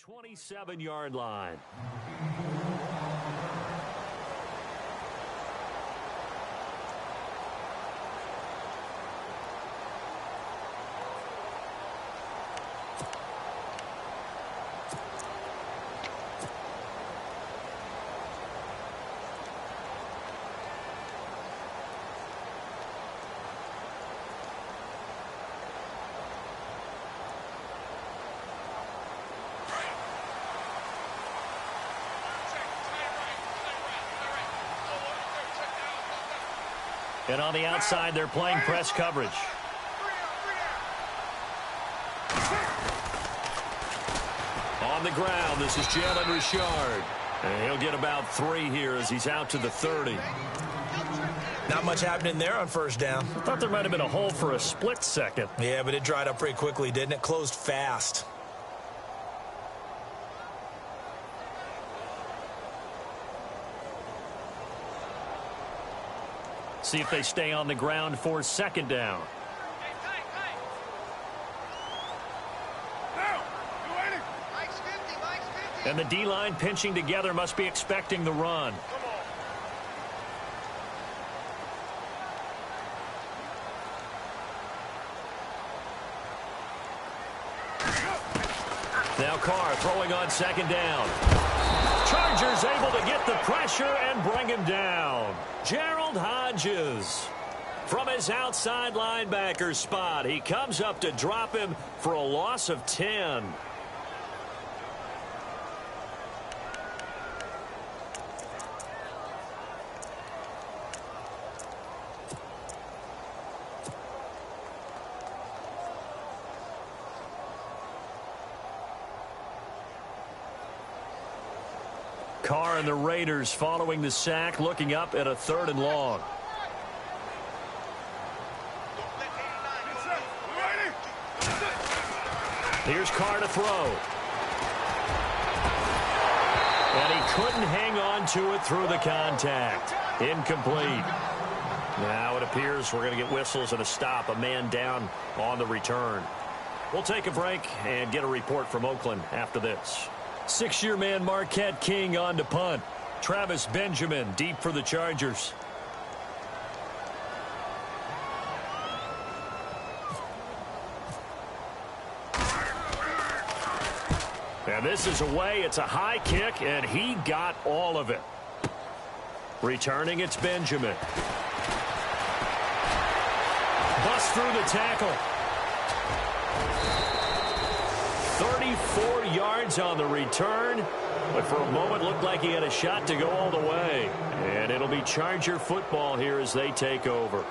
27-yard line. And on the outside, they're playing press coverage. On the ground, this is Jalen Richard. And he'll get about 3 here as he's out to the 30. Not much happening there on first down. I thought there might have been a hole for a split second. Yeah, but it dried up pretty quickly, didn't it? Closed fast. See if they stay on the ground for second down. And the D-line pinching together must be expecting the run. Now Carr throwing on second down. Chargers able to get the pressure and bring him down. Gerald Hodges from his outside linebacker spot. He comes up to drop him for a loss of 10. Carr and the Raiders following the sack, looking up at a 3rd and long. Here's Carr to throw. And he couldn't hang on to it through the contact. Incomplete. Now it appears we're going to get whistles and a stop. A man down on the return. We'll take a break and get a report from Oakland after this. 6-year man Marquette King on to punt. Travis Benjamin deep for the Chargers. And this is away. It's a high kick, and he got all of it. Returning, it's Benjamin. Bust through the tackle. 34 yards on the return, but for a moment looked like he had a shot to go all the way. And it'll be Charger football here as they take over.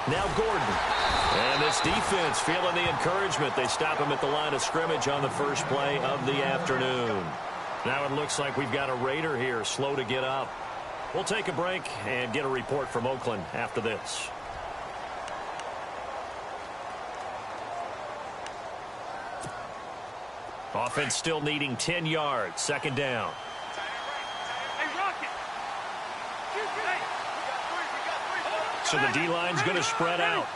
Now Gordon. And this defense feeling the encouragement. They stop him at the line of scrimmage on the first play of the afternoon. Now it looks like we've got a Raider here slow to get up. We'll take a break and get a report from Oakland after this. Offense still needing 10 yards. Second down. So the D-line's going to spread out.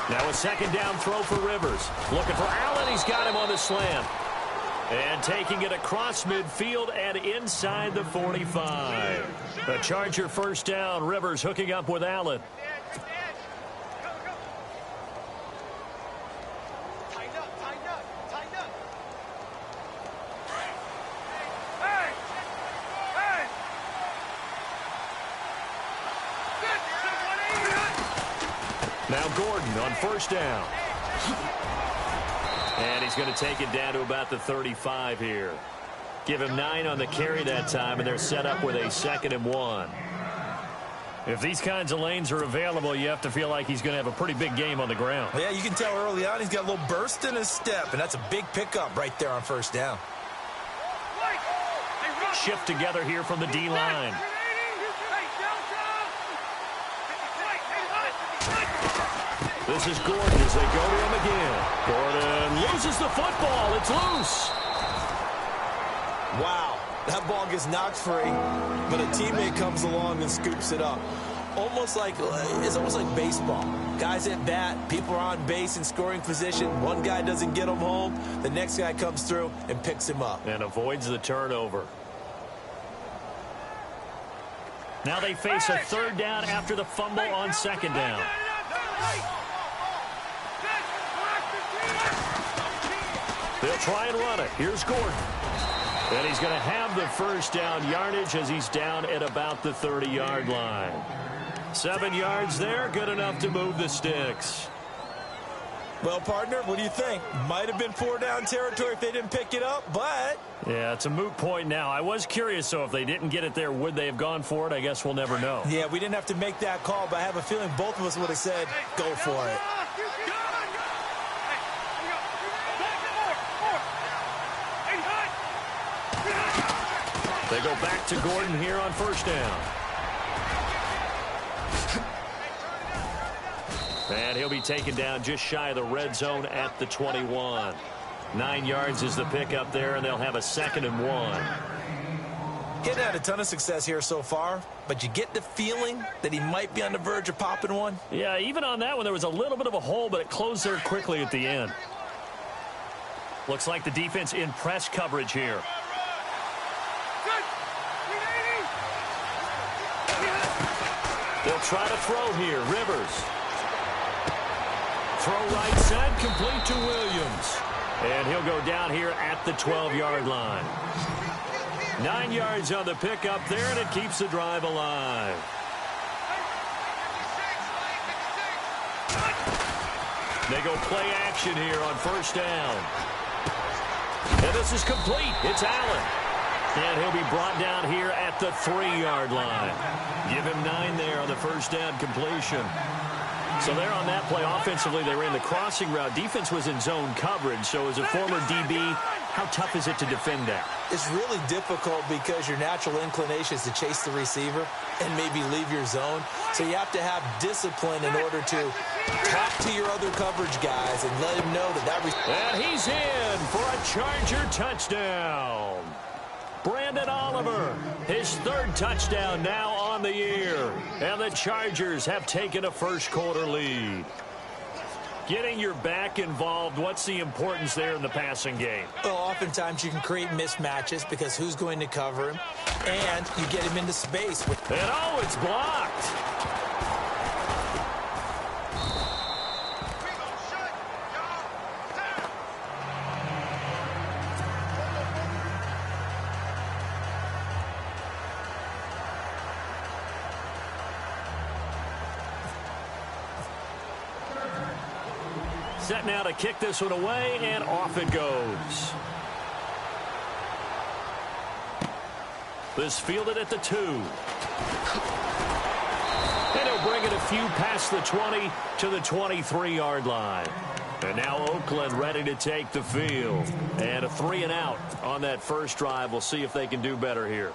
Now a second down throw for Rivers. Looking for Allen. He's got him on the slant. And taking it across midfield and inside the 45. A Charger first down. Rivers hooking up with Allen. Now Gordon on first down. And he's going to take it down to about the 35 here. Give him 9 on the carry that time, and they're set up with a 2nd and 1. If these kinds of lanes are available, you have to feel like he's going to have a pretty big game on the ground. Yeah, you can tell early on he's got a little burst in his step, and that's a big pickup right there on first down. Shift together here from the D-line. This is Gordon as they go to him again. Gordon loses the football. It's loose. Wow, that ball gets knocked free, but a teammate comes along and scoops it up. It's almost like baseball. Guys at bat, people are on base in scoring position. One guy doesn't get him home. The next guy comes through and picks him up. And avoids the turnover. Now they face a third down after the fumble on second down. They'll try and run it. Here's Gordon. And he's going to have the first down yardage as he's down at about the 30-yard line. 7 yards there, good enough to move the sticks. Well, partner, what do you think? Might have been 4-down territory if they didn't pick it up, but... Yeah, it's a moot point now. I was curious, so if they didn't get it there, would they have gone for it? I guess we'll never know. Yeah, we didn't have to make that call, but I have a feeling both of us would have said, go for it. They go back to Gordon here on first down. And he'll be taken down just shy of the red zone at the 21. 9 yards is the pickup there, and they'll have a 2nd and 1. Getting had a ton of success here so far, but you get the feeling that he might be on the verge of popping one. Yeah, even on that one, there was a little bit of a hole, but it closed there quickly at the end. Looks like the defense in press coverage here. They'll try to throw here. Rivers. Throw right side, complete to Williams. And he'll go down here at the 12-yard line. 9 yards on the pickup there, and it keeps the drive alive. They go play action here on first down. And this is complete. It's Allen. And he'll be brought down here at the 3-yard line. Give him 9 there on the first down completion. So there on that play, offensively, they ran the crossing route. Defense was in zone coverage. So as a former DB, how tough is it to defend that? It's really difficult because your natural inclination is to chase the receiver and maybe leave your zone. So you have to have discipline in order to talk to your other coverage guys and let him know that And he's in for a Charger touchdown. Brandon Oliver, his 3rd touchdown now on the year. And the Chargers have taken a first-quarter lead. Getting your back involved, what's the importance there in the passing game? Well, oftentimes you can create mismatches because who's going to cover him, and you get him into space. And oh, it's blocked. Set now to kick this one away, and off it goes. This fielded at the 2. And he'll bring it a few past the 20 to the 23-yard line. And now Oakland ready to take the field. And a 3-and-out on that first drive. We'll see if they can do better here.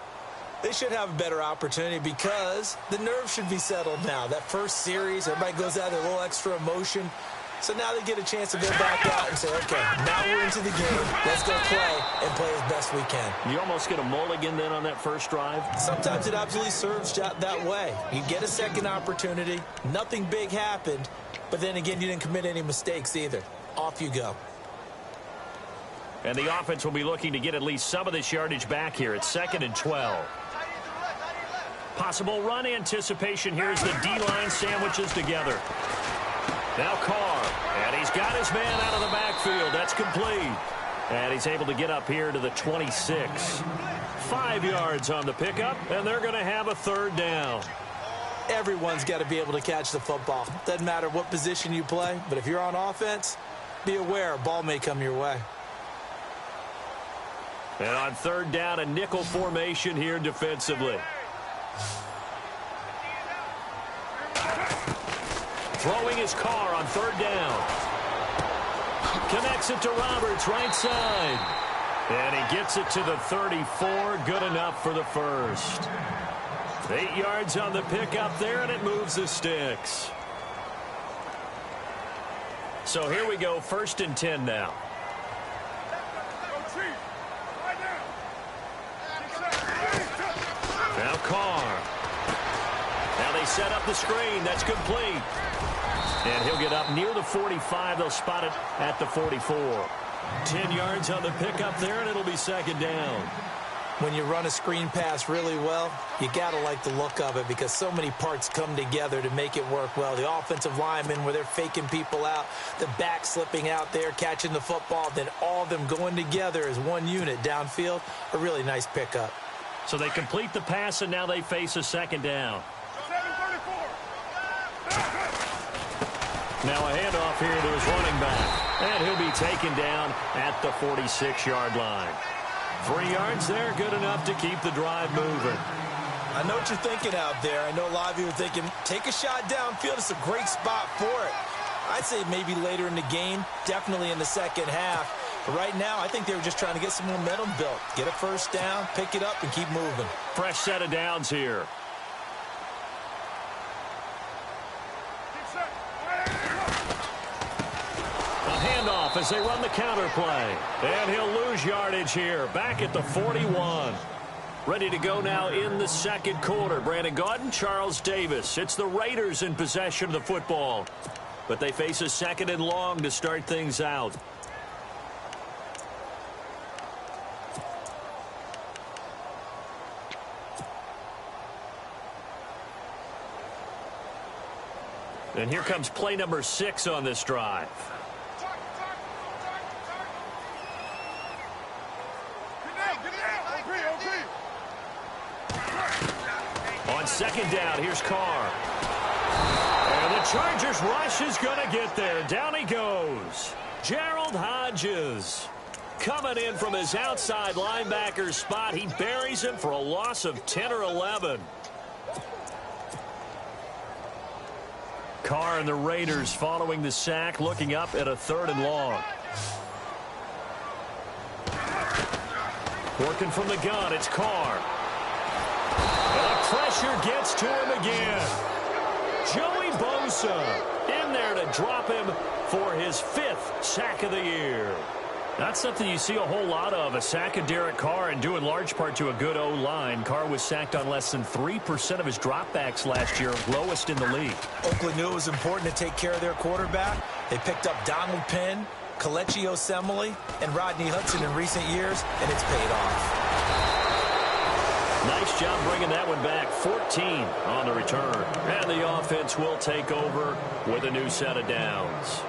They should have a better opportunity because the nerves should be settled now. That first series, everybody goes out with a little extra emotion. So now they get a chance to go back out and say, okay, now we're into the game. Let's go play and play as best we can. You almost get a mulligan then on that first drive? Sometimes it absolutely serves that way. You get a second opportunity. Nothing big happened. But then again, you didn't commit any mistakes either. Off you go. And the offense will be looking to get at least some of this yardage back here. It's 2nd and 12. Possible run anticipation here as the D-line sandwiches together. Now Carr, and he's got his man out of the backfield. That's complete. And he's able to get up here to the 26. 5 yards on the pickup, and they're going to have a 3rd down. Everyone's got to be able to catch the football. Doesn't matter what position you play, but if you're on offense, be aware a ball may come your way. And on 3rd down, a nickel formation here defensively. Throwing his car on 3rd down. Connects it to Roberts, right side. And he gets it to the 34. Good enough for the first. 8 yards on the pickup there, and it moves the sticks. So here we go, 1st and 10 now. Now Carr. Now they set up the screen. That's complete. And he'll get up near the 45. They'll spot it at the 44. 10 yards on the pickup there, and it'll be 2nd down. When you run a screen pass really well, you got to like the look of it because so many parts come together to make it work well. The offensive linemen, where they're faking people out, the back slipping out there, catching the football, then all of them going together as one unit downfield. A really nice pickup. So they complete the pass, and now they face a 2nd down. Now a handoff here to his running back. And he'll be taken down at the 46-yard line. 3 yards there, good enough to keep the drive moving. I know what you're thinking out there. I know a lot of you are thinking, take a shot downfield. It's a great spot for it. I'd say maybe later in the game, definitely in the second half. But right now, I think they were just trying to get some momentum built. Get a first down, pick it up, and keep moving. Fresh set of downs here. Handoff as they run the counter play. And he'll lose yardage here. Back at the 41. Ready to go now in the 2nd quarter. Brandon Gaudin, Charles Davis. It's the Raiders in possession of the football. But they face a 2nd and long to start things out. And here comes play number 6 on this drive. On 2nd down, here's Carr. And the Chargers rush is going to get there. Down he goes. Gerald Hodges coming in from his outside linebacker spot. He buries him for a loss of 10 or 11. Carr and the Raiders following the sack, looking up at a 3rd and long. Working from the gun, it's Carr. And the pressure gets to him again. Joey Bosa in there to drop him for his 5th sack of the year. Not something you see a whole lot of, a sack of Derek Carr, and due in large part to a good O-line. Carr was sacked on less than 3% of his dropbacks last year, lowest in the league. Oakland knew it was important to take care of their quarterback. They picked up Donald Penn, Kelechi Osemele, and Rodney Hudson in recent years, and it's paid off. Nice job bringing that one back. 14 on the return. And the offense will take over with a new set of downs.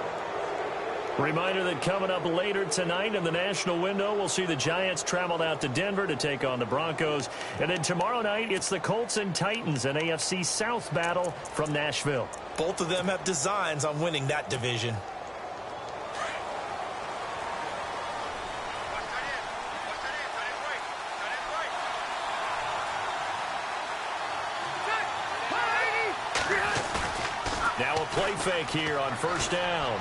Reminder that coming up later tonight in the national window, we'll see the Giants travel out to Denver to take on the Broncos. And then tomorrow night, it's the Colts and Titans, an AFC South battle from Nashville. Both of them have designs on winning that division. Now a play fake here on 1st down.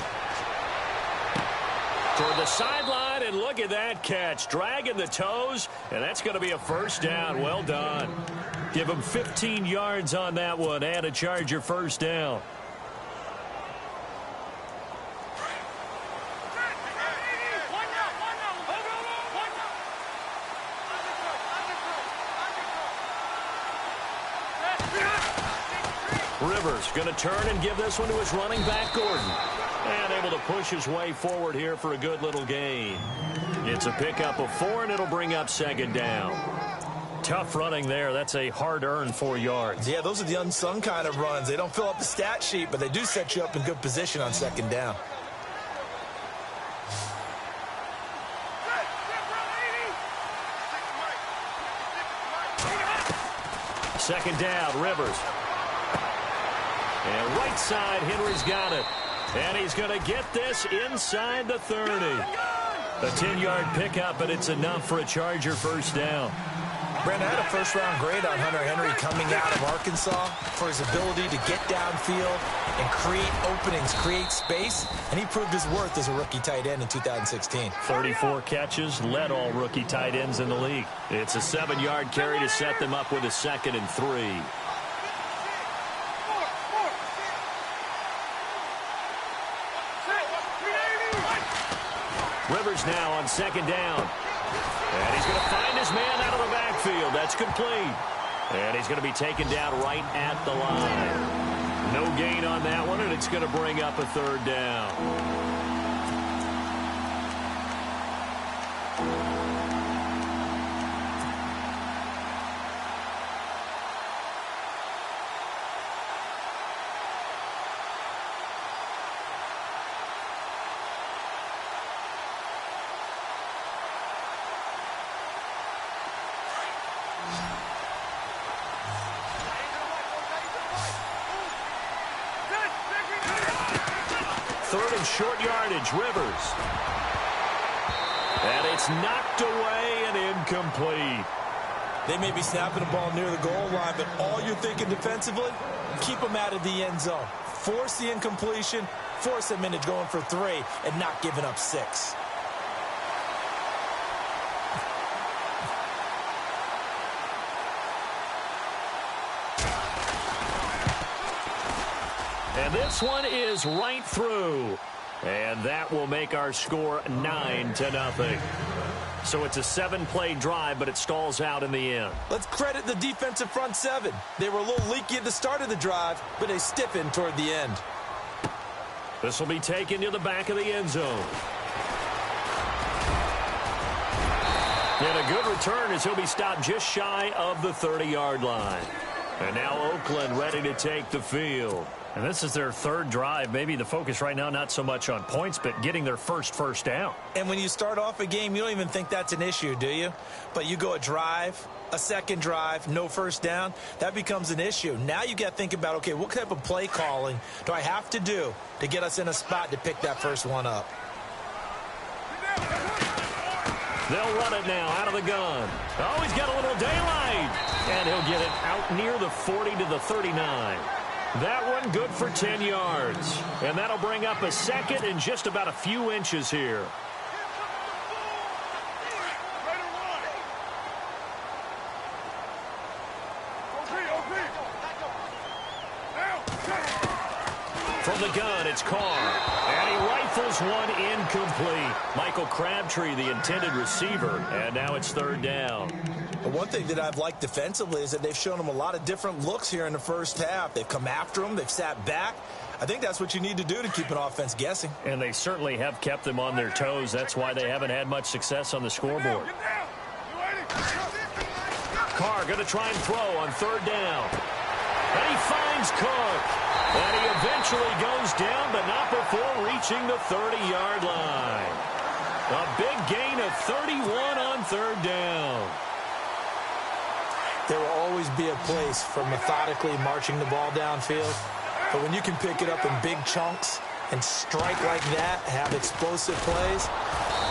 Toward the sideline, and look at that catch. Dragging the toes, and that's going to be a 1st down. Well done. Give him 15 yards on that one, and a Charger 1st down. Rivers going to turn and give this one to his running back, Gordon. And able to push his way forward here for a good little gain. It's a pickup of 4, and it'll bring up 2nd down. Tough running there. That's a hard-earned 4 yards. Yeah, those are the unsung kind of runs. They don't fill up the stat sheet, but they do set you up in good position on 2nd down. Second down, Rivers. And right side, Henry's got it. And he's going to get this inside the 30. A 10-yard pickup, but it's enough for a Charger 1st down. Brandon, I had a first-round grade on Hunter Henry coming out of Arkansas for his ability to get downfield and create openings, create space, and he proved his worth as a rookie tight end in 2016. 34 catches, led all rookie tight ends in the league. It's a 7-yard carry to set them up with a 2nd and 3. Rivers now on 2nd down. And he's going to find his man out of the backfield. That's complete. And he's going to be taken down right at the line. No gain on that one, and it's going to bring up a 3rd down. Short yardage, Rivers. And it's knocked away and incomplete. They may be snapping the ball near the goal line, but all you're thinking defensively, keep them out of the end zone. Force the incompletion, force them into going for 3, and not giving up 6. And this one is right through. And that will make our score 9-0. So it's a 7-play drive, but it stalls out in the end. Let's credit the defensive front 7. They were a little leaky at the start of the drive, but they stiffened toward the end. This will be taken to the back of the end zone. And a good return as he'll be stopped just shy of the 30-yard line. And now Oakland ready to take the field. And this is their 3rd drive. Maybe the focus right now not so much on points, but getting their first down. And when you start off a game, you don't even think that's an issue, do you? But you go a drive, a 2nd drive, no first down, that becomes an issue. Now you got to think about, okay, what type of play calling do I have to do to get us in a spot to pick that first one up? They'll run it now out of the gun. Oh, he's got a little daylight. And he'll get it out near the 40 to the 39. That one good for 10 yards. And that'll bring up a 2nd and just about a few inches here. From the gun, it's Carr. And he rifles one incomplete. Michael Crabtree, the intended receiver. And now it's 3rd down. But one thing that I've liked defensively is that they've shown them a lot of different looks here in the first half. They've come after them. They've sat back. I think that's what you need to do to keep an offense guessing. And they certainly have kept them on their toes. That's why they haven't had much success on the scoreboard. Carr going to try and throw on 3rd down. And he finds Cook. And he eventually goes down, but not before reaching the 30-yard line. A big gain of 31 on 3rd down. There will always be a place for methodically marching the ball downfield. But when you can pick it up in big chunks and strike like that, have explosive plays,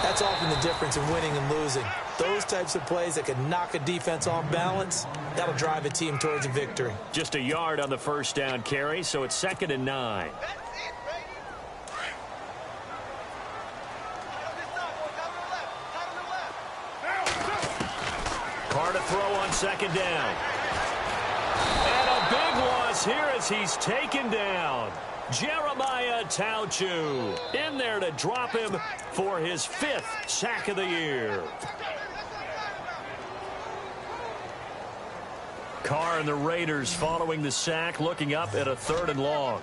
that's often the difference in winning and losing. Those types of plays that can knock a defense off balance, that'll drive a team towards a victory. Just a yard on the first down carry, so it's 2nd and 9. Carr to throw on 2nd down. And a big loss here as he's taken down. Jeremiah Tauchu in there to drop him for his 5th sack of the year. Carr and the Raiders following the sack, looking up at a 3rd and long.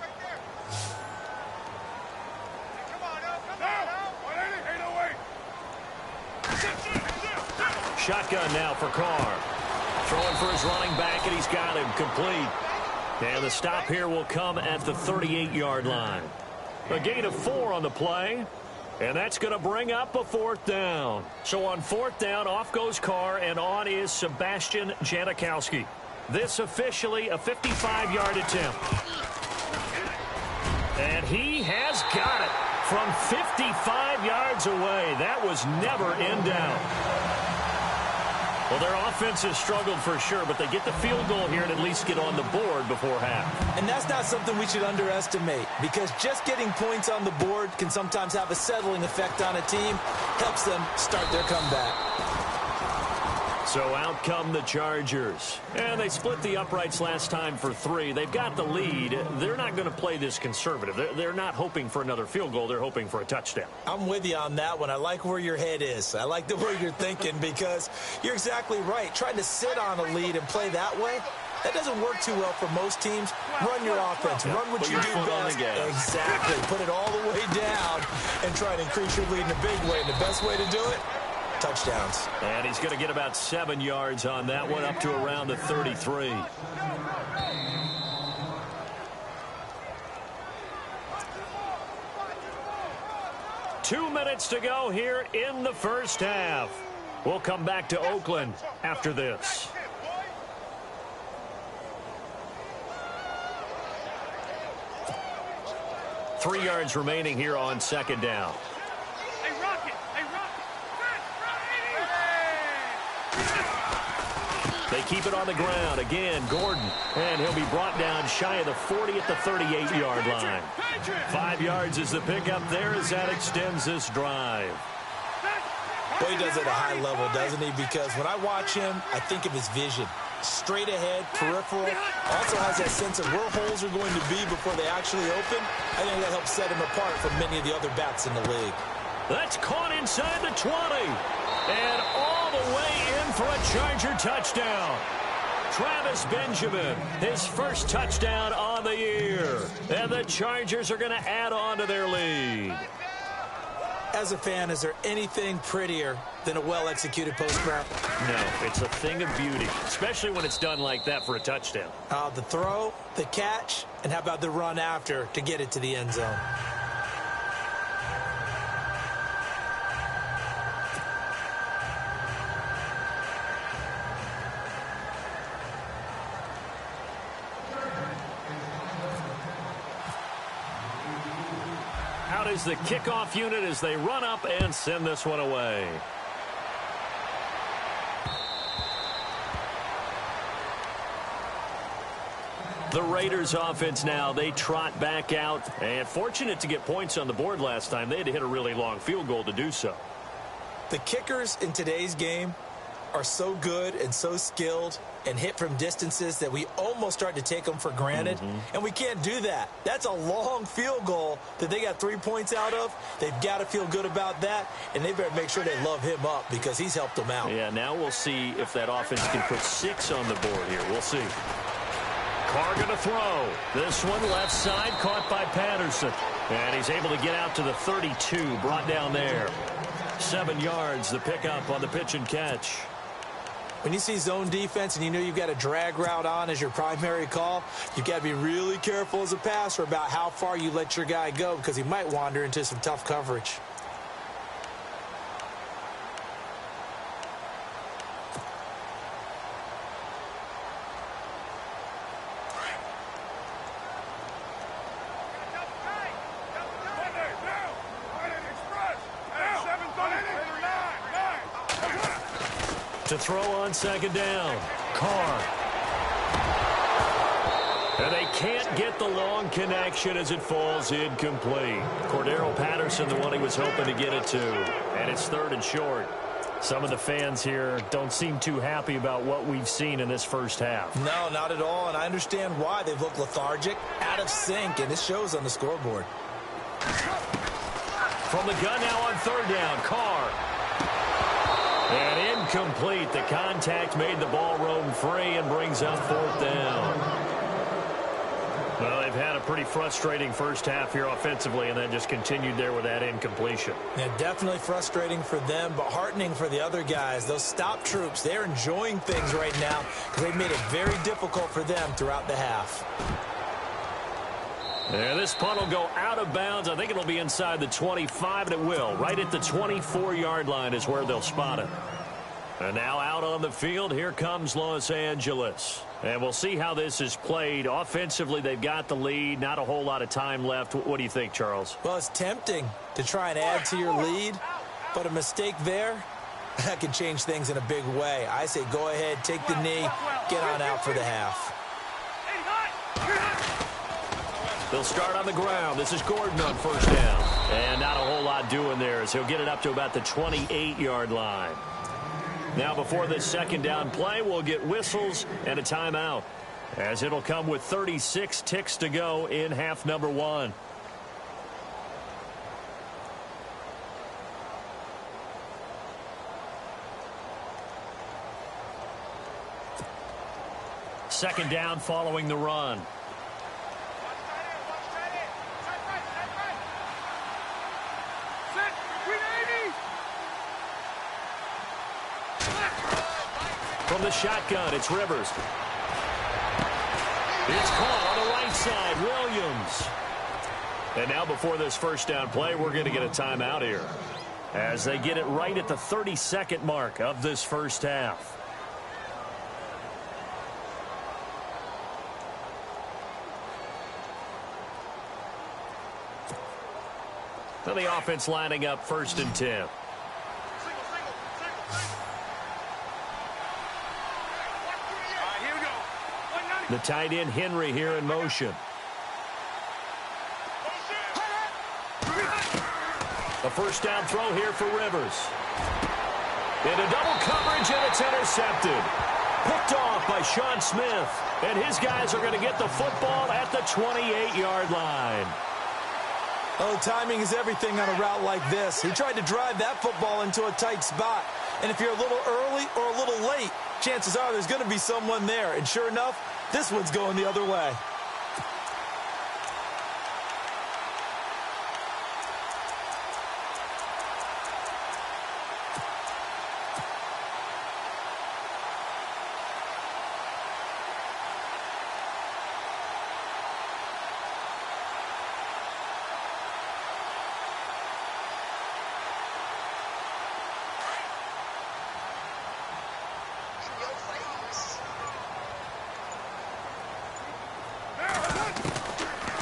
Shotgun now for Carr. Throwing for his running back, and he's got him complete. And the stop here will come at the 38-yard line. A gain of 4 on the play. And that's going to bring up a 4th down. So on 4th down, off goes Carr, and on is Sebastian Janikowski. This officially a 55-yard attempt. And he has got it from 55 yards away. That was never in doubt. Well, their offense has struggled for sure, but they get the field goal here and at least get on the board before half. And that's not something we should underestimate, because just getting points on the board can sometimes have a settling effect on a team. Helps them start their comeback. So out come the Chargers. And they split the uprights last time for 3. They've got the lead. They're not going to play this conservative. They're not hoping for another field goal. They're hoping for a touchdown. I'm with you on that one. I like where your head is. I like the way you're thinking, because you're exactly right. Trying to sit on a lead and play that way, that doesn't work too well for most teams. Run your offense. Run what you do best. Exactly. Put it all the way down and try to increase your lead in a big way. And the best way to do it, touchdowns. And he's going to get about 7 yards on that one, up to around the 33. Two minutes to go here in the first half. We'll come back to Oakland after this. Three yards remaining here on second down. They keep it on the ground. Again, Gordon. And he'll be brought down shy of the 40 at the 38-yard line. 5 yards is the pickup there as that extends this drive. Well, he does it at a high level, doesn't he? Because when I watch him, I think of his vision. Straight ahead, peripheral. Also has that sense of where holes are going to be before they actually open. I think that helps set him apart from many of the other backs in the league. That's caught inside the 20. And all the way in for a Charger touchdown. Travis Benjamin, his first touchdown on the year. And the Chargers are going to add on to their lead. As a fan, is there anything prettier than a well-executed post route? No, it's a thing of beauty, especially when it's done like that for a touchdown. The throw, the catch, and how about the run after to get it to the end zone? Out is the kickoff unit as they run up and send this one away. The Raiders offense now, they trot back out. And fortunate to get points on the board last time. They had to hit a really long field goal to do so. The kickers in today's game are so good and so skilled and hit from distances that we almost start to take them for granted. And we can't do that. That's a long field goal that they got 3 points out of. They've got to feel good about that, and they better make sure they love him up because he's helped them out. Yeah, now we'll see if that offense can put 6 on the board here. We'll see. Carr going to throw. This one left side caught by Patterson. And he's able to get out to the 32, brought down there. 7 yards, the pickup on the pitch and catch. When you see zone defense and you know you've got a drag route on as your primary call, you've got to be really careful as a passer about how far you let your guy go because he might wander into some tough coverage. To throw on second down, Carr. And they can't get the long connection as it falls incomplete. Cordero Patterson, the one he was hoping to get it to. And it's 3rd and short. Some of the fans here don't seem too happy about what we've seen in this first half. No, not at all, and I understand why. They've looked lethargic, out of sync, and this shows on the scoreboard. From the gun now on 3rd down, Carr. And incomplete. The contact made the ball roam free and brings up 4th down. Well, they've had a pretty frustrating first half here offensively, and then just continued there with that incompletion. Yeah, definitely frustrating for them, but heartening for the other guys. Those stop troops, they're enjoying things right now because they've made it very difficult for them throughout the half. And this punt will go out of bounds. I think it'll be inside the 25, and it will. Right at the 24-yard line is where they'll spot it. And now out on the field, here comes Los Angeles. And we'll see how this is played. Offensively, they've got the lead. Not a whole lot of time left. What do you think, Charles? Well, it's tempting to try and add to your lead, but a mistake there, that can change things in a big way. I say go ahead, take the knee, get on out for the half. They'll start on the ground. This is Gordon on first down. And not a whole lot doing there as he'll get it up to about the 28-yard line. Now before this second down play, we'll get whistles and a timeout, as it'll come with 36 ticks to go in half number 1. Second down following the run. From the shotgun, it's Rivers. It's caught on the right side, Williams. And now before this first down play, we're going to get a timeout here, as they get it right at the 30-second mark of this first half. So the offense lining up 1st and 10. The tight end Henry here in motion. A first down throw here for Rivers. Into double coverage, and it's intercepted. Picked off by Sean Smith. And his guys are going to get the football at the 28-yard line. Oh, timing is everything on a route like this. He tried to drive that football into a tight spot. And if you're a little early or a little late, chances are there's going to be someone there. And sure enough, this one's going the other way.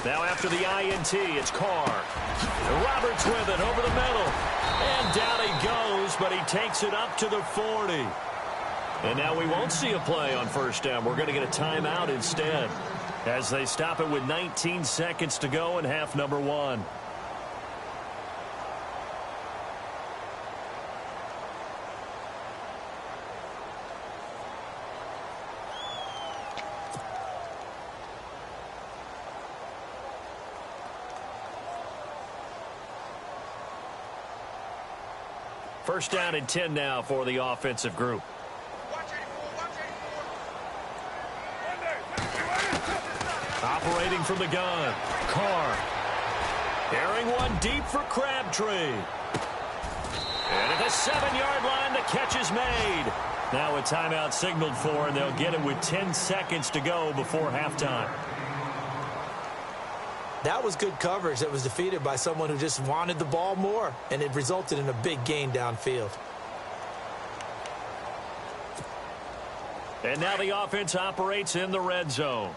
Now after the INT, it's Carr. Roberts with it over the middle. And down he goes, but he takes it up to the 40. And now we won't see a play on first down. We're going to get a timeout instead, as they stop it with 19 seconds to go in half number 1. First down and 10 now for the offensive group. Operating from the gun, Carr. Airing one deep for Crabtree. And at the 7-yard line, the catch is made. Now a timeout signaled for, and they'll get it with 10 seconds to go before halftime. That was good coverage that was defeated by someone who just wanted the ball more, and it resulted in a big gain downfield. And now the offense operates in the red zone.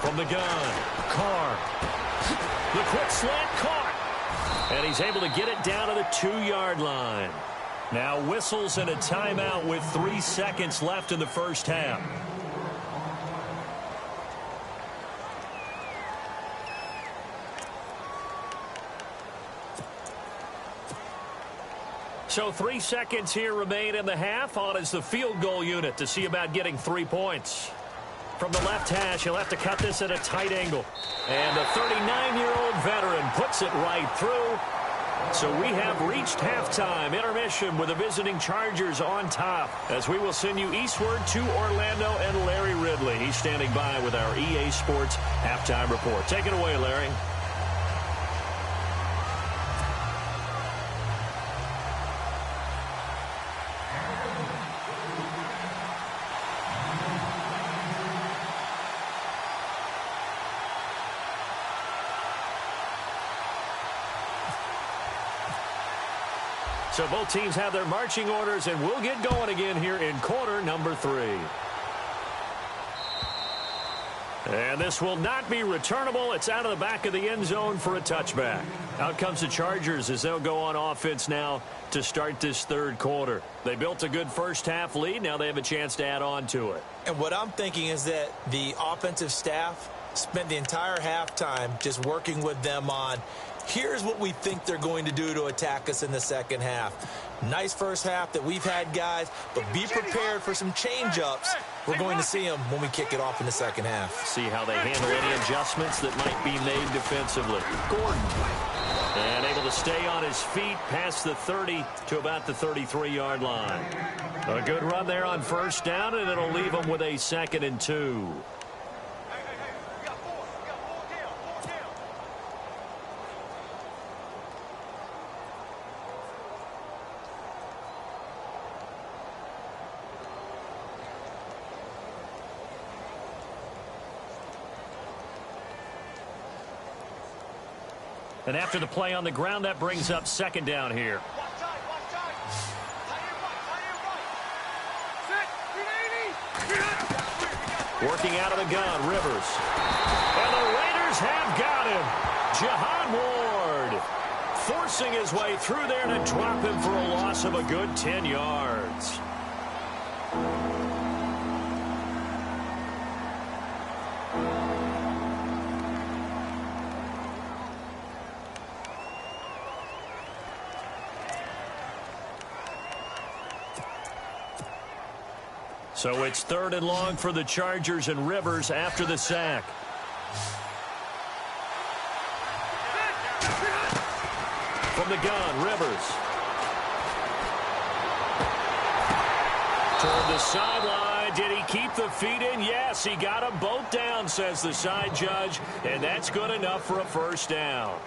From the gun, Carr. The quick slant caught. And he's able to get it down to the 2-yard line. Now whistles and a timeout with 3 seconds left in the first half. So 3 seconds here remain in the half. On is the field goal unit to see about getting 3 points. From the left hash, he'll have to cut this at a tight angle. And the 39-year-old veteran puts it right through. So we have reached halftime intermission with the visiting Chargers on top, as we will send you eastward to Orlando and Larry Ridley. He's standing by with our EA Sports halftime report. Take it away, Larry. So both teams have their marching orders, and we'll get going again here in quarter number 3. And this will not be returnable. It's out of the back of the end zone for a touchback. Out comes the Chargers as they'll go on offense now to start this third quarter. They built a good first-half lead. Now they have a chance to add on to it. And what I'm thinking is that the offensive staff spent the entire halftime just working with them on, here's what we think they're going to do to attack us in the second half. Nice first half that we've had, guys, but be prepared for some change-ups. We're going to see them when we kick it off in the second half. See how they handle any adjustments that might be made defensively. Gordon. And able to stay on his feet past the 30 to about the 33-yard line. A good run there on first down, and it'll leave them with a 2nd and 2. And after the play on the ground, that brings up 2nd down here. Working out of the gun, Rivers. And the Raiders have got him. Jihad Ward forcing his way through there to drop him for a loss of a good 10 yards. So it's 3rd and long for the Chargers, and Rivers after the sack. From the gun, Rivers. Toward the sideline. Did he keep the feet in? Yes, he got them both down, says the side judge, and that's good enough for a first down.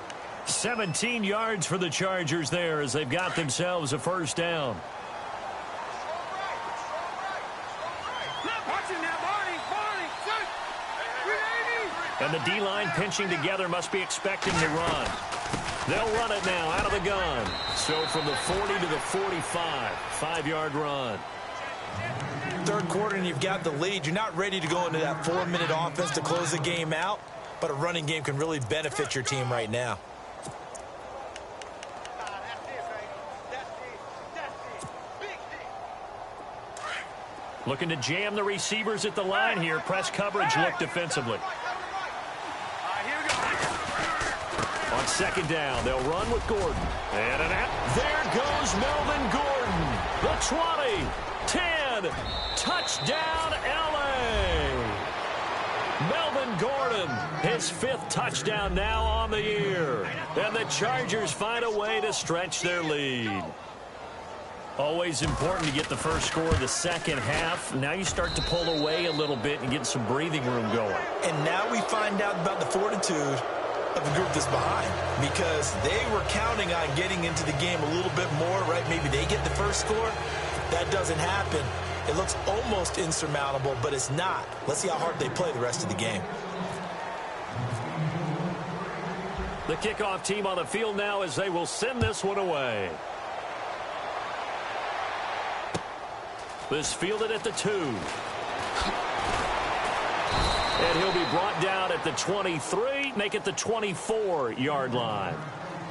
17 yards for the Chargers there as they've got themselves a first down. And the D-line pinching together must be expecting to run. They'll run it now out of the gun. So from the 40 to the 45, 5-yard run. Third quarter and you've got the lead. You're not ready to go into that 4-minute offense to close the game out, but a running game can really benefit your team right now. Looking to jam the receivers at the line here. Press coverage look defensively. On 2nd down, they'll run with Gordon. And there goes Melvin Gordon. The 20, 10, touchdown LA. Melvin Gordon, his 5th touchdown now on the year. And the Chargers find a way to stretch their lead. Always important to get the first score of the second half. Now you start to pull away a little bit and get some breathing room going. And now we find out about the fortitude of the group that's behind, because they were counting on getting into the game a little bit more, right? Maybe they get the first score. That doesn't happen. It looks almost insurmountable, but it's not. Let's see how hard they play the rest of the game. The kickoff team on the field now as they will send this one away. This fielded at the 2. And he'll be brought down at the 23, make it the 24-yard line.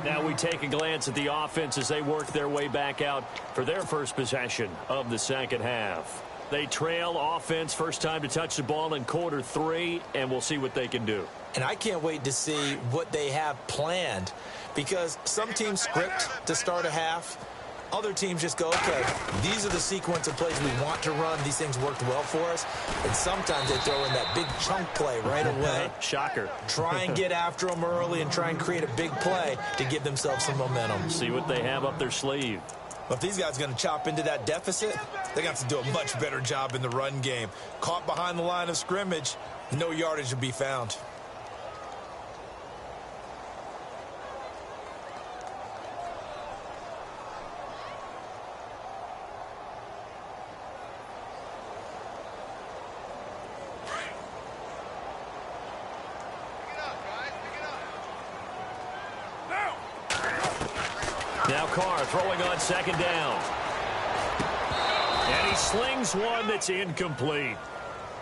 Now we take a glance at the offense as they work their way back out for their first possession of the second half. They trail offense, first time to touch the ball in quarter 3, and we'll see what they can do. And I can't wait to see what they have planned, because some teams script to start a half. Other teams just go, okay, these are the sequence of plays we want to run. These things worked well for us. And sometimes they throw in that big chunk play right away. Shocker. Try and get after them early and try and create a big play to give themselves some momentum. See what they have up their sleeve. But if these guys are going to chop into that deficit, they're going to have to do a much better job in the run game. Caught behind the line of scrimmage, no yardage to be found. Now Carr throwing on second down. And he slings one that's incomplete.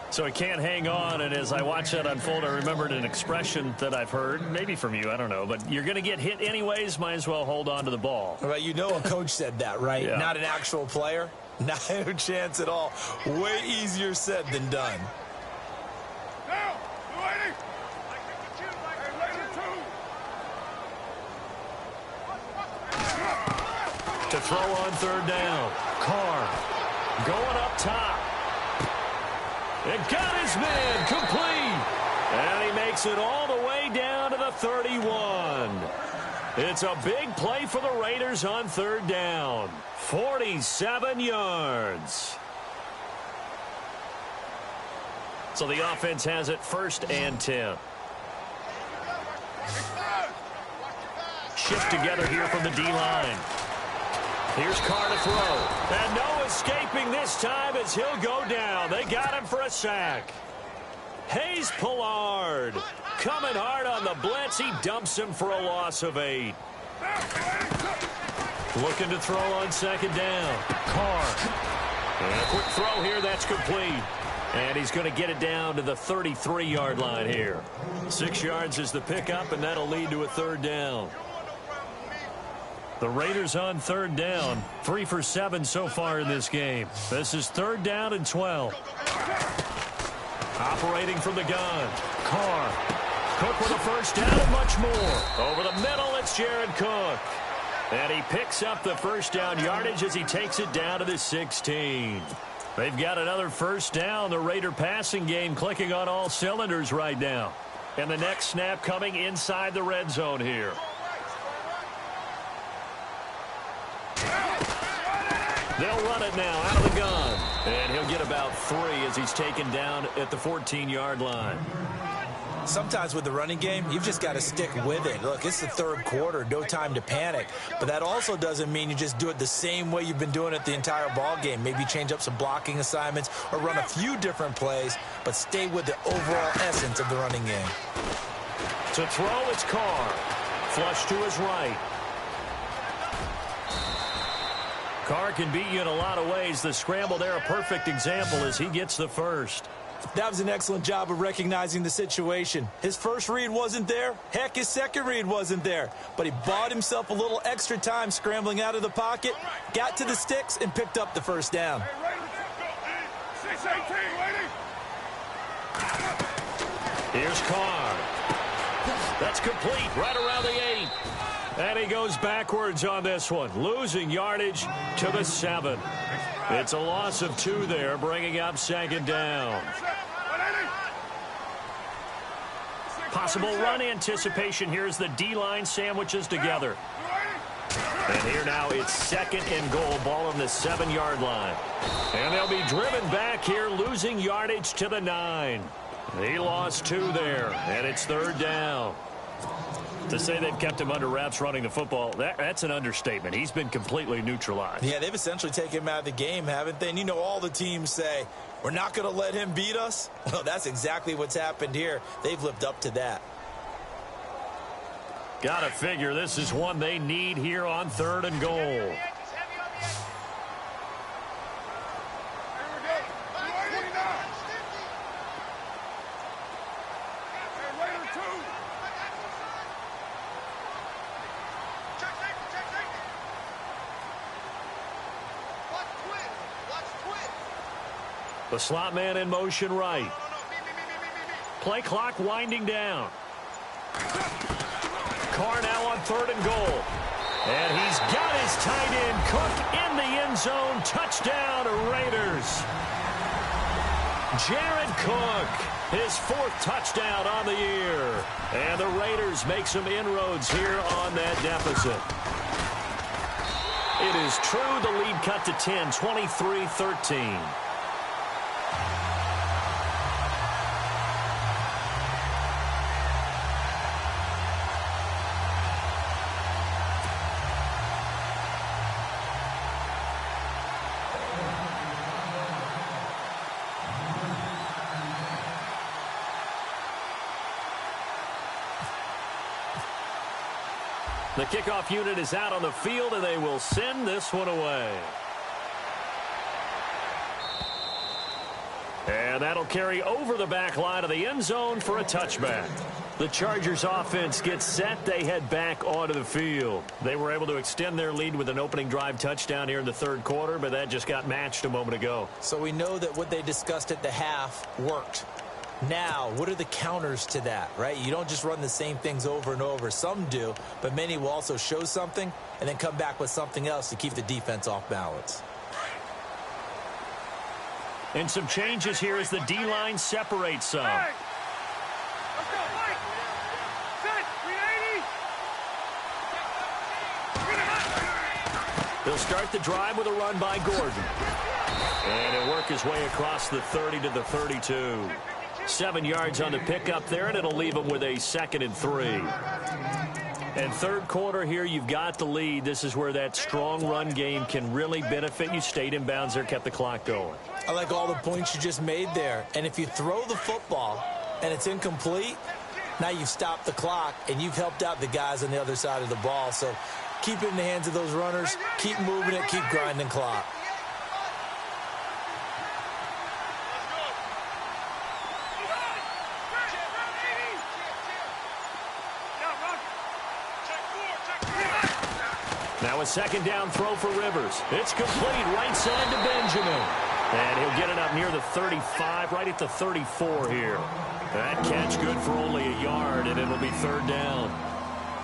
So he can't hang on, and as I watch that unfold, I remembered an expression that I've heard, maybe from you, I don't know, but you're going to get hit anyways, might as well hold on to the ball. Right, you know a coach said that, right? Yeah. Not an actual player. Not a chance at all. Way easier said than done. To throw on third down. Carr going up top. It got his man complete. And he makes it all the way down to the 31. It's a big play for the Raiders on third down. 47 yards. So the offense has it 1st and 10. Shift together here from the D-line. Here's Carr to throw. And no escaping this time as he'll go down. They got him for a sack. Hayes Pollard coming hard on the blitz. He dumps him for a loss of 8. Looking to throw on second down. Carr. And a quick throw here. That's complete. And he's going to get it down to the 33-yard line here. 6 yards is the pickup, and that'll lead to a third down. The Raiders on third down. 3 for 7 so far in this game. This is 3rd down and 12. Operating from the gun. Carr. Cook with a first down and much more. Over the middle, it's Jared Cook. And he picks up the first down yardage as he takes it down to the 16. They've got another first down. The Raider passing game clicking on all cylinders right now. And the next snap coming inside the red zone here. They'll run it now out of the gun. And he'll get about 3 as he's taken down at the 14-yard line. Sometimes with the running game, you've just got to stick with it. Look, it's the 3rd quarter, no time to panic. But that also doesn't mean you just do it the same way you've been doing it the entire ball game. Maybe change up some blocking assignments or run a few different plays, but stay with the overall essence of the running game. To throw, it's Carr. Flush to his right. Carr can beat you in a lot of ways. The scramble there, a perfect example as he gets the first. That was an excellent job of recognizing the situation. His first read wasn't there. Heck, his second read wasn't there. But he bought himself a little extra time scrambling out of the pocket, got to the sticks, and picked up the first down. Here's Carr. That's complete right around the 8. And he goes backwards on this one, losing yardage to the 7. It's a loss of 2 there, bringing up 2nd down. Possible run anticipation here as the D-line sandwiches together. And here now it's 2nd and goal, ball on the 7-yard line. And they'll be driven back here, losing yardage to the 9. He lost 2 there, and it's 3rd down. To say they've kept him under wraps running the football, that's an understatement. He's been completely neutralized. Yeah, they've essentially taken him out of the game, haven't they? And you know all the teams say, we're not going to let him beat us. Well, that's exactly what's happened here. They've lived up to that. Got to figure this is one they need here on 3rd and goal. The slot man in motion right. Play clock winding down. Carr now on 3rd and goal. And he's got his tight end, Cook, in the end zone. Touchdown, Raiders. Jared Cook, his 4th touchdown on the year. And the Raiders make some inroads here on that deficit. It is true, the lead cut to 10, 23-13. The kickoff unit is out on the field, and they will send this one away. And that'll carry over the back line of the end zone for a touchback. The Chargers offense gets set. They head back onto the field. They were able to extend their lead with an opening drive touchdown here in the third quarter, but that just got matched a moment ago. So we know that what they discussed at the half worked. Now, what are the counters to that, right? You don't just run the same things over and over. Some do, but many will also show something and then come back with something else to keep the defense off balance. And some changes here as the D-line separates some. Hey! Let's go, Mike! Set! 380! He'll start the drive with a run by Gordon. And he'll work his way across the 30 to the 32. 7 yards on the pickup there, and it'll leave him with a 2nd and 3. And third quarter here, you've got the lead. This is where that strong run game can really benefit you. Stayed in bounds there, kept the clock going. I like all the points you just made there. And if you throw the football and it's incomplete, now you've stopped the clock and you've helped out the guys on the other side of the ball. So keep it in the hands of those runners. Keep moving it. Keep grinding clock. Now a second down throw for Rivers. It's complete right side to Benjamin. And he'll get it up near the 35, right at the 34 here. That catch good for only a yard, and it'll be third down.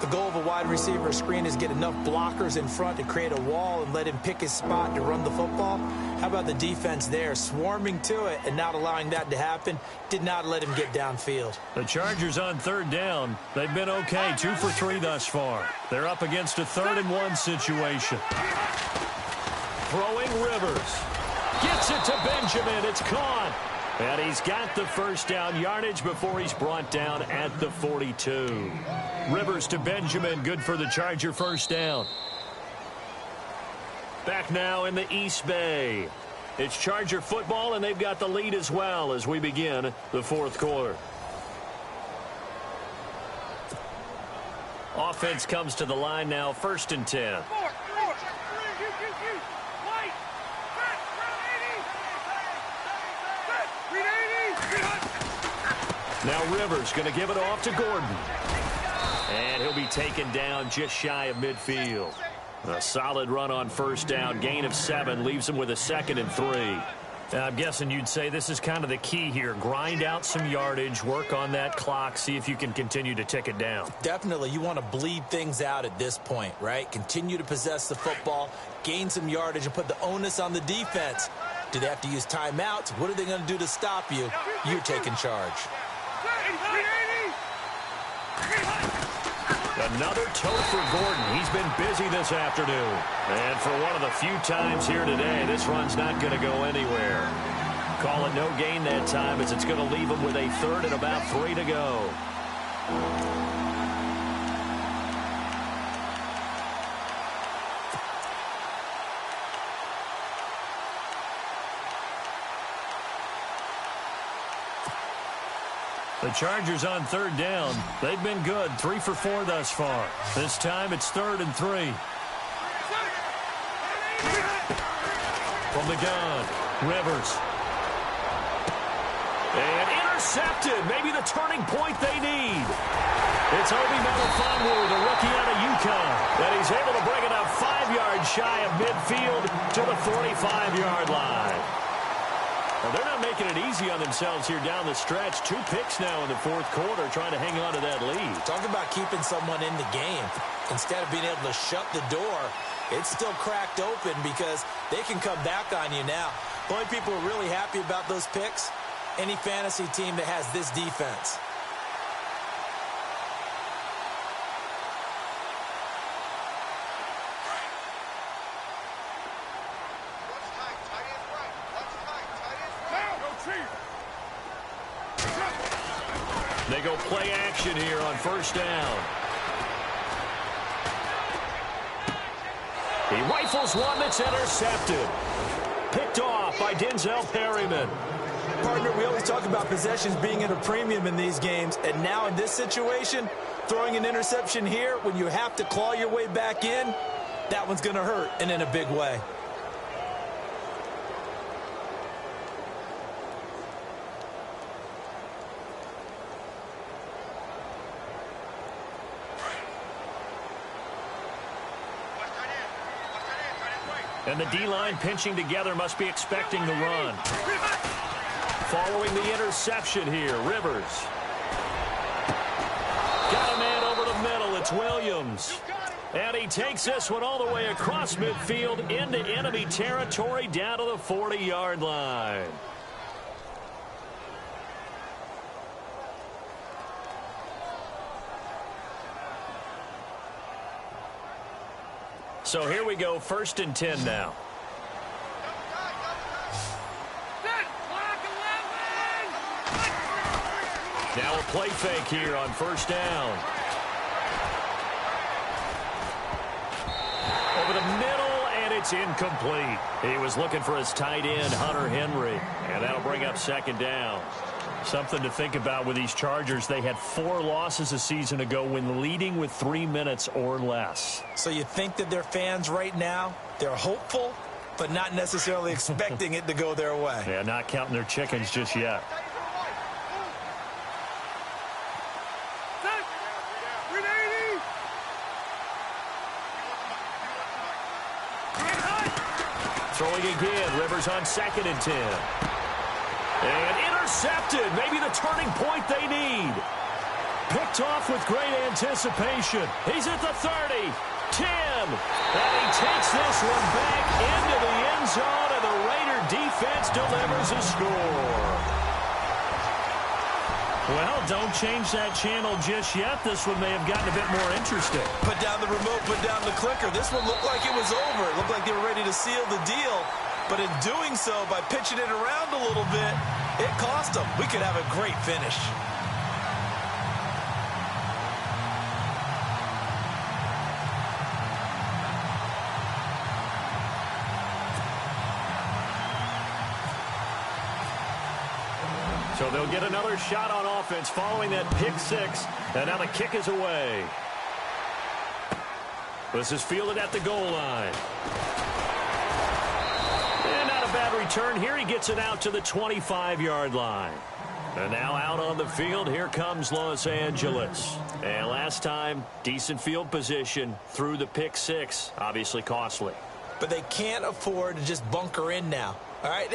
The goal of a wide receiver screen is get enough blockers in front to create a wall and let him pick his spot to run the football. How about the defense there, swarming to it and not allowing that to happen? Did not let him get downfield. The Chargers on third down. They've been okay, 2 for 3 thus far. They're up against a 3rd and 1 situation. Throwing Rivers. Gets it to Benjamin. It's caught. And he's got the first down yardage before he's brought down at the 42. Rivers to Benjamin. Good for the Charger first down. Back now in the East Bay. It's Charger football, and they've got the lead as well as we begin the fourth quarter. Offense comes to the line now, 1st and 10. Now Rivers going to give it off to Gordon. And he'll be taken down just shy of midfield. A solid run on first down. Gain of 7 leaves him with a 2nd and 3. I'm guessing you'd say this is kind of the key here. Grind out some yardage, work on that clock, see if you can continue to tick it down. Definitely. You want to bleed things out at this point, right? Continue to possess the football, gain some yardage, and put the onus on the defense. Do they have to use timeouts? What are they going to do to stop you? You're taking charge. Another tote for Gordon. He's been busy this afternoon. And for one of the few times here today, this run's not going to go anywhere. Call it no gain that time, as it's going to leave him with a 3rd and about 3 to go. The Chargers on third down. They've been good, 3 for 4 thus far. This time it's 3rd and 3. From the gun, Rivers. And intercepted. Maybe the turning point they need. It's Obi Melifonwu, the rookie out of UConn. And he's able to bring it up 5 yards shy of midfield to the 45-yard line. Well, they're not making it easy on themselves here down the stretch. 2 picks now in the fourth quarter, trying to hang on to that lead. Talk about keeping someone in the game. Instead of being able to shut the door, it's still cracked open because they can come back on you now. The only people who are really happy about those picks, any fantasy team that has this defense. They go play action here on first down. He rifles one that's intercepted. Picked off by Denzel Perryman. partner, we always talk about possessions being at a premium in these games, and now in this situation, throwing an interception here when you have to claw your way back in, that one's going to hurt, and in a big way. And the D-line pinching together must be expecting the run. Following the interception here, Rivers. Got a man over the middle. It's Williams. And he takes this one all the way across midfield into enemy territory down to the 40-yard line. So here we go, 1st and 10 now. Now a play fake here on 1st down. Over the middle, and it's incomplete. He was looking for his tight end, Hunter Henry, and that'll bring up 2nd down. Something to think about with these Chargers. They had 4 losses a season ago when leading with 3 minutes or less. So you think that their fans right now, they're hopeful, but not necessarily expecting it to go their way. Yeah, not counting their chickens just yet. Throwing again, Rivers on 2nd and 10. And intercepted, maybe the turning point they need. Picked off with great anticipation. He's at the 30, 10, and he takes this one back into the end zone, and the Raider defense delivers a score. Well, don't change that channel just yet. This one may have gotten a bit more interesting. Put down the remote, put down the clicker. This one looked like it was over. It looked like they were ready to seal the deal. But in doing so, by pitching it around a little bit, it cost them. We could have a great finish. So they'll get another shot on offense following that pick 6. And now the kick is away. This is fielded at the goal line. And not a bad return here. He gets it out to the 25-yard line. And now out on the field, here comes Los Angeles. And last time, decent field position through the pick 6. Obviously costly. But they can't afford to just bunker in now. All right,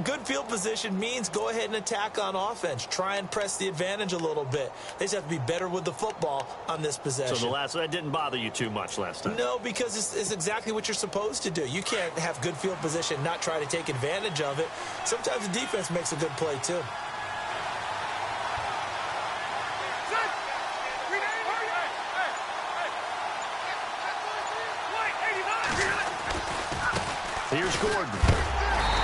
good field position means go ahead and attack on offense. Try and press the advantage a little bit. They just have to be better with the football on this possession. So that didn't bother you too much last time? No, because it's exactly what you're supposed to do. You can't have good field position, not try to take advantage of it. Sometimes the defense makes a good play, too. Here's Gordon.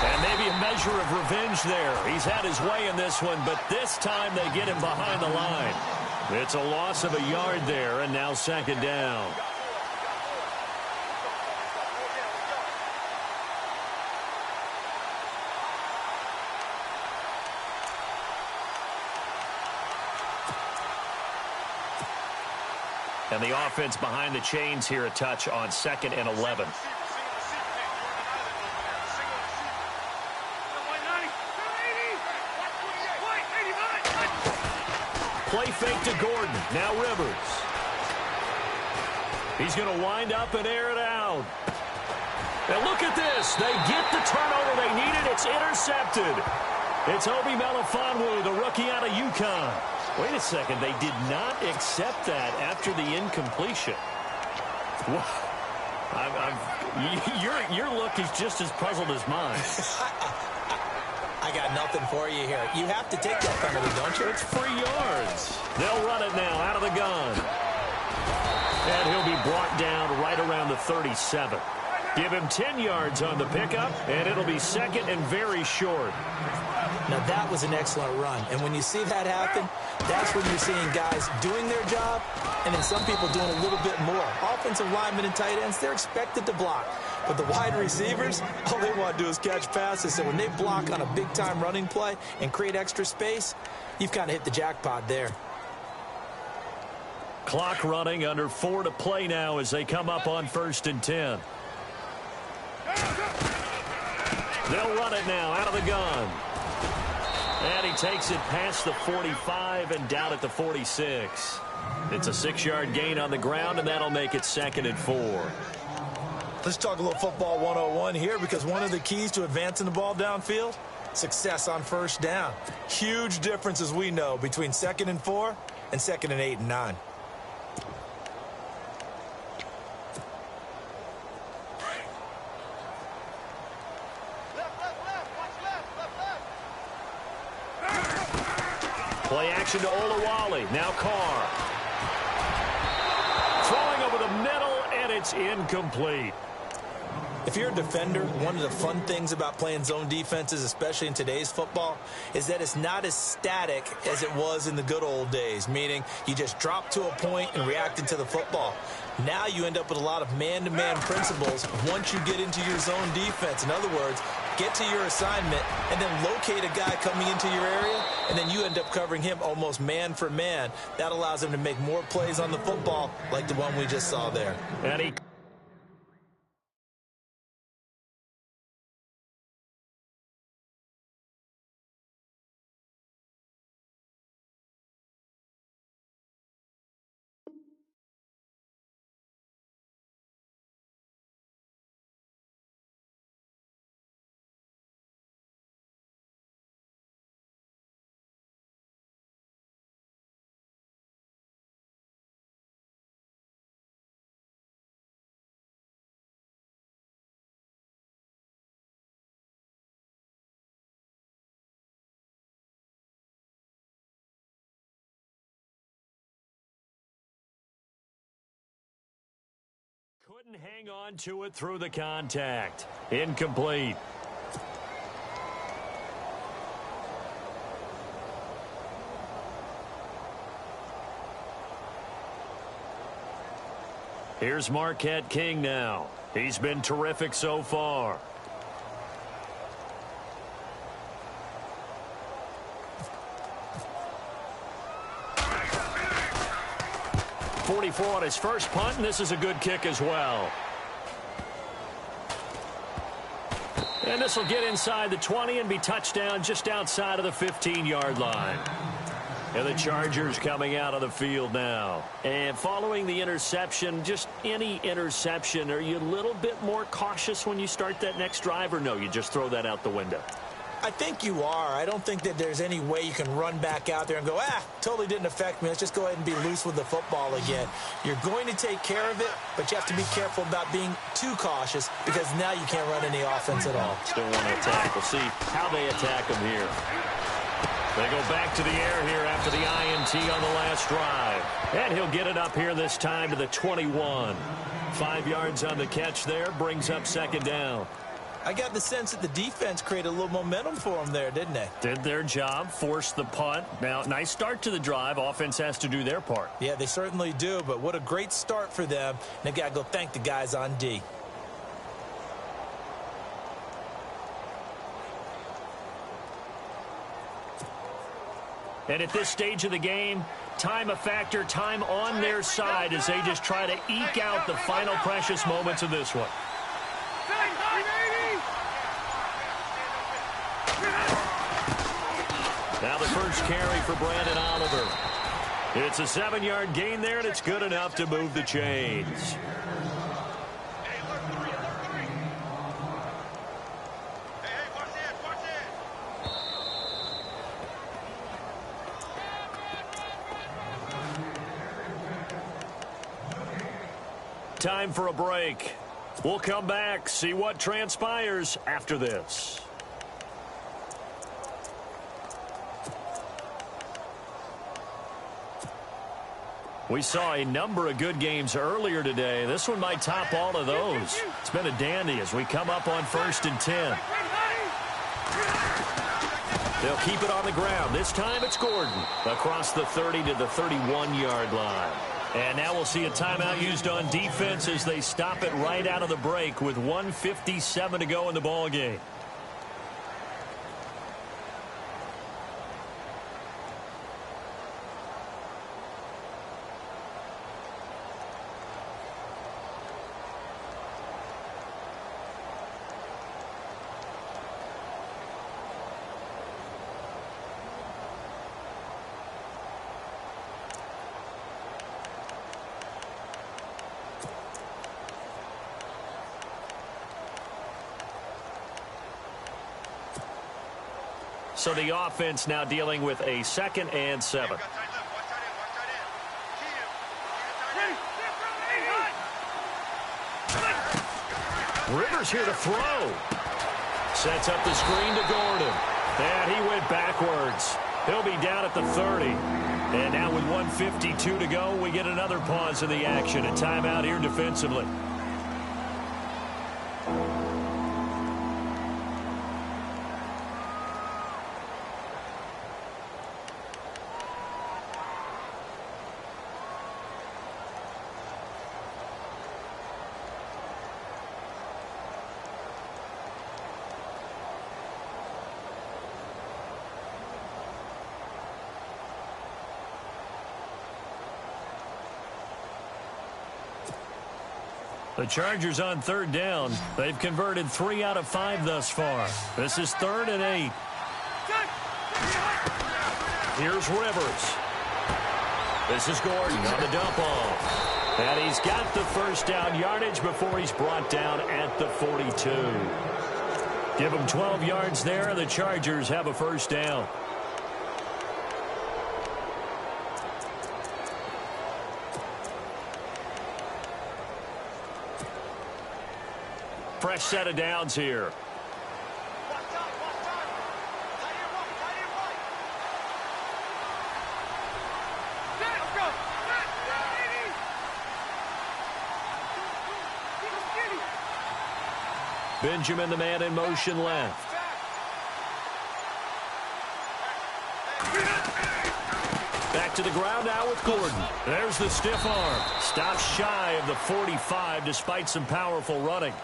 And maybe a measure of revenge there. He's had his way in this one, but this time they get him behind the line. It's a loss of a yard there, and now 2nd down. And the offense behind the chains here a touch on 2nd and 11. Play fake to Gordon. Now Rivers. He's going to wind up and air it out. And look at this. They get the turnover they needed. It's intercepted. It's Obi Melifonwu, the rookie out of UConn. Wait a second. They did not accept that after the incompletion. Your look is just as puzzled as mine. I got nothing for you here. You have to take that penalty, don't you? It's free yards. They'll run it now out of the gun. And he'll be brought down right around the 37. Give him 10 yards on the pickup, and it'll be 2nd and very short. Now, that was an excellent run. And when you see that happen, that's when you're seeing guys doing their job and then some people doing a little bit more. Offensive linemen and tight ends, they're expected to block. But the wide receivers, all they want to do is catch passes. So when they block on a big-time running play and create extra space, you've kind of hit the jackpot there. Clock running, under 4 to play now as they come up on 1st and 10. They'll run it now out of the gun. And he takes it past the 45 and down at the 46. It's a 6-yard gain on the ground, and that'll make it 2nd and 4. Let's talk a little football 101 here, because one of the keys to advancing the ball downfield, success on 1st down. Huge difference, as we know, between 2nd and 4 and 2nd and 8 and 9. Play action to Olawale. Now Carr. Throwing over the middle, and it's incomplete. If you're a defender, one of the fun things about playing zone defenses, especially in today's football, is that it's not as static as it was in the good old days, meaning you just drop to a point and reacted to the football. Now you end up with a lot of man-to-man principles once you get into your zone defense. In other words, get to your assignment and then locate a guy coming into your area, and then you end up covering him almost man for man. That allows him to make more plays on the football like the one we just saw there. And he couldn't hang on to it through the contact. Incomplete. Here's Marquette King now. He's been terrific so far. .44 on his first punt, and this is a good kick as well. And this will get inside the 20 and be touchdown just outside of the 15-yard line. And the Chargers coming out of the field now. And following the interception, just any interception, are you a little bit more cautious when you start that next drive, or no, you just throw that out the window? I think you are. I don't think that there's any way you can run back out there and go, totally didn't affect me. Let's just go ahead and be loose with the football again. You're going to take care of it, but you have to be careful about being too cautious, because now you can't run any offense at all. Still want to attack. We'll see how they attack him here. They go back to the air here after the INT on the last drive. And he'll get it up here this time to the 21. 5 yards on the catch there, brings up 2nd down. I got the sense that the defense created a little momentum for them there, didn't they? Did their job, forced the punt. Now, nice start to the drive. Offense has to do their part. Yeah, they certainly do, but what a great start for them. And they've got to go thank the guys on D. And at this stage of the game, time a factor, time on their side as they just try to eke out the final precious moments of this one. Now the first carry for Brandon Oliver. It's a 7-yard gain there, and it's good enough to move the chains. Time for a break. We'll come back, see what transpires after this. We saw a number of good games earlier today. This one might top all of those. It's been a dandy as we come up on 1st and 10. They'll keep it on the ground. This time it's Gordon across the 30 to the 31-yard line. And now we'll see a timeout used on defense as they stop it right out of the break with 1:57 to go in the ball game. So the offense now dealing with a 2nd and 7. Rivers here to throw. Sets up the screen to Gordon. And he went backwards. He'll be down at the 30. And now with 1:52 to go, we get another pause in the action. A timeout here defensively. The Chargers on 3rd down. They've converted 3 out of 5 thus far. This is 3rd and 8. Here's Rivers. This is Gordon on the dump off. And he's got the first down yardage before he's brought down at the 42. Give him 12 yards there, and the Chargers have a first down. Fresh set of downs here. Benjamin, the man in motion left. Back to the ground now with Gordon. There's the stiff arm. Stops shy of the 45 despite some powerful running.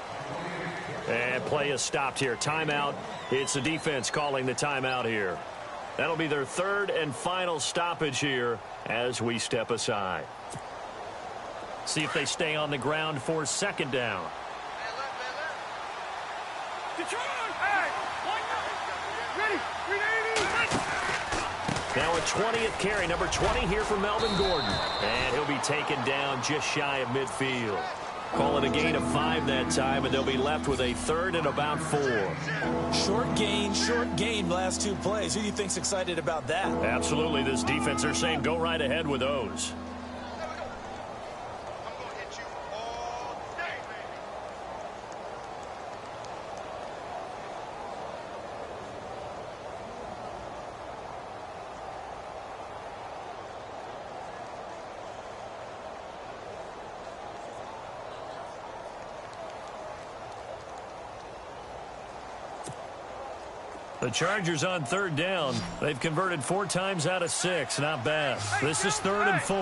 And play is stopped here. Timeout. It's the defense calling the timeout here. That'll be their 3rd and final stoppage here as we step aside. See if they stay on the ground for 2nd down. Now a 20th carry, number 20 here for Melvin Gordon. And he'll be taken down just shy of midfield. Call it a gain of 5 that time, and they'll be left with a 3rd and about 4. Short gain last 2 plays. Who do you think's excited about that? Absolutely. This defense, they're saying go right ahead with those. The Chargers on 3rd down. They've converted 4 times out of 6. Not bad. This is 3rd and 4.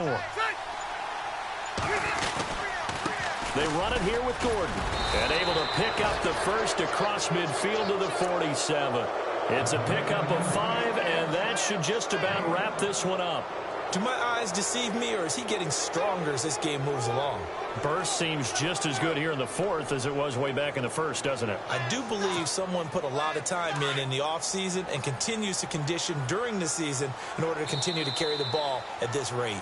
They run it here with Gordon. And able to pick up the first across midfield to the 47. It's a pickup of 5, and that should just about wrap this one up. Do my eyes deceive me, or is he getting stronger as this game moves along? Burst seems just as good here in the 4th as it was way back in the 1st, doesn't it? I do believe someone put a lot of time in the offseason and continues to condition during the season in order to continue to carry the ball at this rate.